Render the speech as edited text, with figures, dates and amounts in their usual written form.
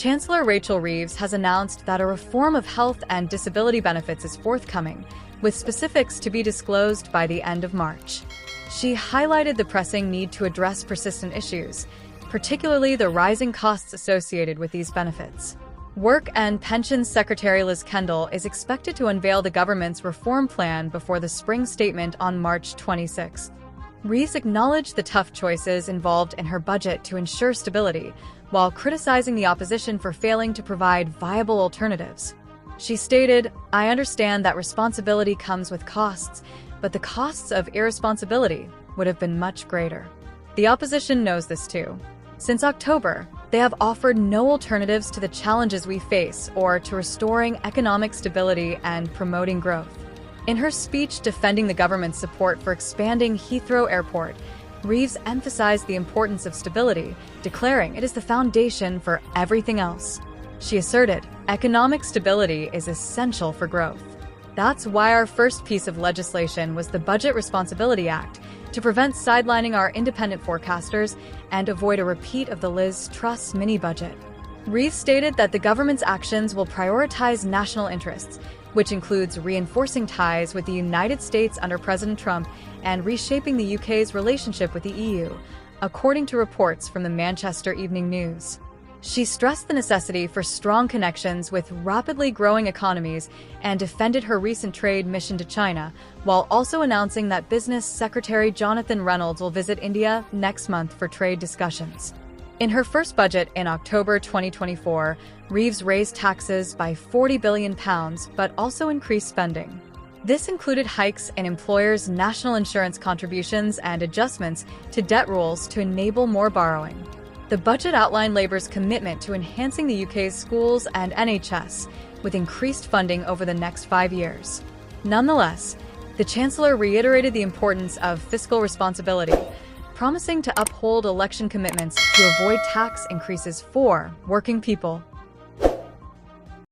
Chancellor Rachel Reeves has announced that a reform of health and disability benefits is forthcoming, with specifics to be disclosed by the end of March. She highlighted the pressing need to address persistent issues, particularly the rising costs associated with these benefits. Work and Pensions Secretary Liz Kendall is expected to unveil the government's reform plan before the spring statement on March 26. Reeves acknowledged the tough choices involved in her budget to ensure stability, while criticizing the opposition for failing to provide viable alternatives. She stated, "I understand that responsibility comes with costs, but the costs of irresponsibility would have been much greater. The opposition knows this too. Since October, they have offered no alternatives to the challenges we face or to restoring economic stability and promoting growth." In her speech defending the government's support for expanding Heathrow Airport, Reeves emphasized the importance of stability, declaring it is the foundation for everything else. She asserted, "Economic stability is essential for growth. That's why our first piece of legislation was the Budget Responsibility Act, to prevent sidelining our independent forecasters and avoid a repeat of the Liz Truss mini-budget." Reeves stated that the government's actions will prioritize national interests, which includes reinforcing ties with the United States under President Trump and reshaping the UK's relationship with the EU, according to reports from the Manchester Evening News. She stressed the necessity for strong connections with rapidly growing economies and defended her recent trade mission to China, while also announcing that Business Secretary Jonathan Reynolds will visit India next month for trade discussions. In her first budget in October 2024, Reeves raised taxes by £40 billion, but also increased spending. This included hikes in employers' national insurance contributions and adjustments to debt rules to enable more borrowing. The budget outlined Labour's commitment to enhancing the UK's schools and NHS, with increased funding over the next 5 years. Nonetheless, the Chancellor reiterated the importance of fiscal responsibility, promising to uphold election commitments to avoid tax increases for working people.